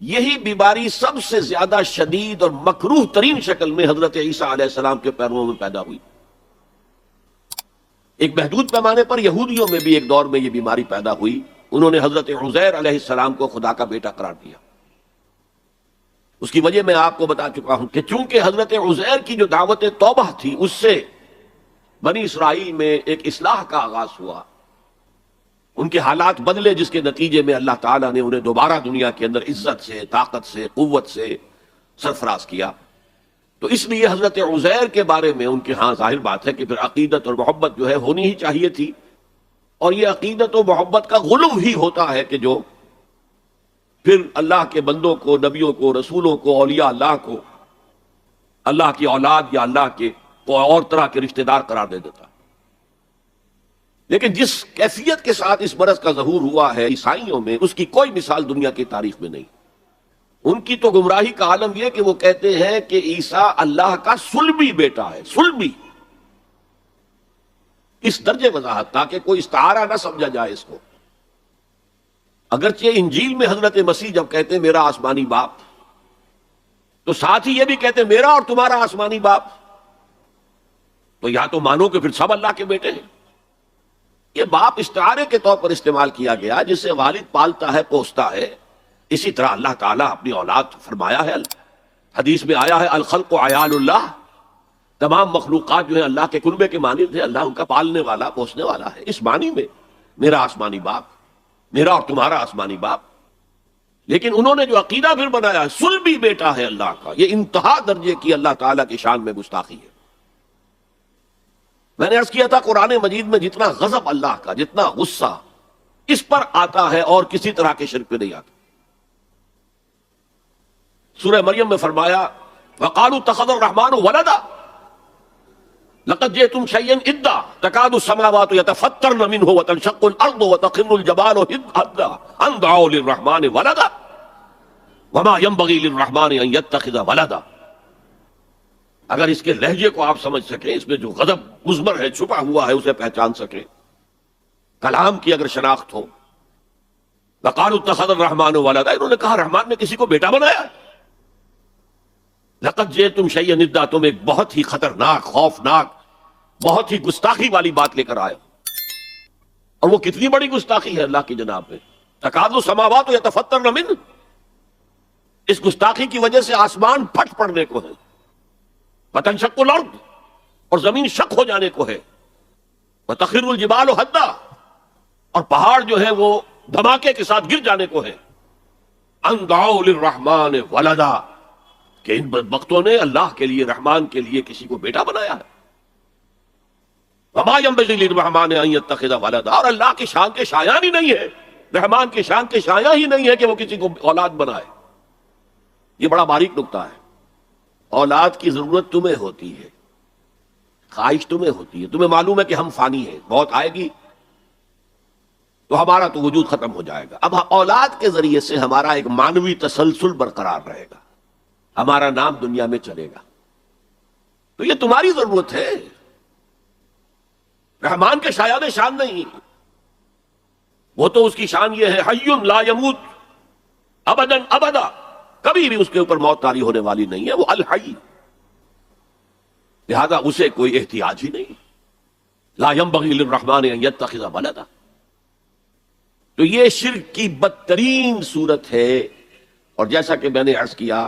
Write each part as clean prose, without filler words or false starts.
یہی بیماری سب سے زیادہ شدید اور مکروہ ترین شکل میں حضرت عیسیٰ علیہ السلام کے پیرووں میں پیدا ہوئی۔ ایک محدود پیمانے پر یہودیوں میں بھی ایک دور میں یہ بیماری پیدا ہوئی، انہوں نے حضرت عزیر علیہ السلام کو خدا کا بیٹا قرار دیا۔ اس کی وجہ میں آپ کو بتا چکا ہوں کہ چونکہ حضرت عزیر کی جو دعوت توبہ تھی اس سے بنی اسرائیل میں ایک اصلاح کا آغاز ہوا، ان کے حالات بدلے، جس کے نتیجے میں اللہ تعالیٰ نے انہیں دوبارہ دنیا کے اندر عزت سے، طاقت سے، قوت سے سرفراز کیا۔ تو اس لیے حضرت عزیر کے بارے میں ان کے ہاں ظاہر بات ہے کہ پھر عقیدت اور محبت جو ہے ہونی ہی چاہیے تھی، اور یہ عقیدت و محبت کا غلو ہی ہوتا ہے کہ جو پھر اللہ کے بندوں کو، نبیوں کو، رسولوں کو، اولیاء اللہ کو اللہ کی اولاد یا اللہ کے اور طرح کے رشتہ دار قرار دے دیتا۔ لیکن جس کیفیت کے ساتھ اس مرض کا ظہور ہوا ہے عیسائیوں میں، اس کی کوئی مثال دنیا کی تاریخ میں نہیں۔ ان کی تو گمراہی کا عالم یہ کہ وہ کہتے ہیں کہ عیسیٰ اللہ کا صلبی بیٹا ہے، صلبی، اس درجے وضاحت تاکہ کوئی استعارہ نہ سمجھا جائے اس کو۔ اگرچہ انجیل میں حضرت مسیح جب کہتے ہیں میرا آسمانی باپ، تو ساتھ ہی یہ بھی کہتے ہیں میرا اور تمہارا آسمانی باپ، تو یا تو مانو کہ پھر سب اللہ کے بیٹے ہیں۔ یہ باپ استعارے کے طور پر استعمال کیا گیا، جسے والد پالتا ہے، پوستا ہے، اسی طرح اللہ تعالیٰ اپنی اولاد فرمایا ہے، حدیث میں آیا ہے الخلق عیال اللہ، تمام مخلوقات جو ہے اللہ کے کنبے کے مانند ہے، اللہ ان کا پالنے والا، پوسنے والا ہے، اس معنی میں میرا آسمانی باپ، میرا اور تمہارا آسمانی باپ۔ لیکن انہوں نے جو عقیدہ پھر بنایا ہے صلبی بیٹا ہے اللہ کا، یہ انتہا درجے کی اللہ تعالیٰ کی شان میں گستاخی ہے۔ میں نے عرض کیا تھا قرآن مجید میں جتنا غضب اللہ کا، جتنا غصہ اس پر آتا ہے اور کسی طرح کے شرک پہ نہیں آتا۔ سورہ مریم میں فرمایا وَقَالُوا اتَّخَذَ الرَّحْمَنُ وَلَدًا لَقَدْ جِئْتُمْ شَيْئًا إِدًّا تَكَادُ السَّمَاوَاتُ يَتَفَطَّرْنَ مِنْهُ وَتَنشَقُّ الْأَرْضُ وَتَخِرُّ الْجِبَالُ هَدًّا أَن دَعَوْا لِلرَّحْمَنِ وَلَدًا وَمَا يَنبَغِي لِلرَّحْمَنِ أَن يَتَّخِذَ وَلَدًا۔ اگر اس کے لہجے کو آپ سمجھ سکیں، اس میں جو غضب مضمر ہے، چھپا ہوا ہے، اسے پہچان سکیں، کلام کی اگر شناخت ہو۔ وَقَالُوا اتَّخَذَ الرَّحْمَنُ وَلَدًا، انہوں نے کہا رحمان نے کسی کو بیٹا بنایا۔ لَقَدْ جِئْتُمْ شَيْئًا إِدًّا، تم ایک بہت ہی خطرناک، خوفناک، بہت ہی گستاخی والی بات لے کر آئے، اور وہ کتنی بڑی گستاخی ہے اللہ کی جناب میں۔ تَكَادُ السَّمَاوَاتُ يَتَفَطَّرْنَ مِنْهُ، اس گستاخی کی وجہ سے آسمان پھٹ پڑنے کو ہے، وَتَنشَقُّ الْأَرْضُ، اور زمین شق ہو جانے کو ہے، وَتَخِرُّ الْجِبَالُ هَدًّا، اور پہاڑ جو ہے وہ دھماکے کے ساتھ گر جانے کو ہے۔ أَن دَعَوْا لِلرَّحْمَنِ وَلَدًا، کہ ان بدبختوں نے اللہ کے لیے، رحمان کے لیے کسی کو بیٹا بنایا ہے۔ وَمَا يَنبَغِي لِلرَّحْمَنِ أَن يَتَّخِذَ وَلَدًا، اور اللہ کی شان کے شایان ہی نہیں ہے، رحمان کی شان کے شایان ہی نہیں ہے کہ وہ کسی کو اولاد بنائے۔ یہ بڑا باریک نکتہ ہے۔ اولاد کی ضرورت تمہیں ہوتی ہے، خواہش تمہیں ہوتی ہے، تمہیں معلوم ہے کہ ہم فانی ہیں، موت آئے گی تو ہمارا تو وجود ختم ہو جائے گا۔ اب اولاد کے ذریعے سے ہمارا ایک معنوی تسلسل برقرار رہے گا، ہمارا نام دنیا میں چلے گا، تو یہ تمہاری ضرورت ہے، رحمان کے شایان شان نہیں۔ وہ تو اس کی شان یہ ہے حی لا یموت ابدا ابدا، کبھی بھی اس کے اوپر موت طاری ہونے والی نہیں ہے، وہ الحی، لہذا اسے کوئی احتیاج ہی نہیں۔ لا ينبغي للرحمن ان يتخذ ولدا، تو یہ شرک کی بدترین صورت ہے۔ اور جیسا کہ میں نے عرض کیا،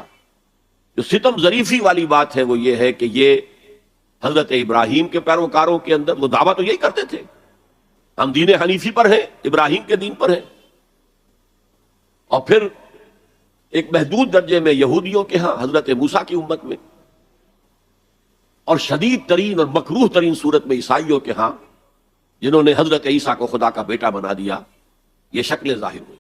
جو ستم ظریفی والی بات ہے وہ یہ ہے کہ یہ حضرت ابراہیم کے پیروکاروں کے اندر وہ دعویٰ تو یہی کرتے تھے، ہم دین حنیفی پر ہیں، ابراہیم کے دین پر ہیں، اور پھر ایک محدود درجے میں یہودیوں کے ہاں، حضرت موسیٰ کی امت میں، اور شدید ترین اور مکروہ ترین صورت میں عیسائیوں کے ہاں، جنہوں نے حضرت عیسیٰ کو خدا کا بیٹا بنا دیا۔ یہ شکل ظاہر ہوئی۔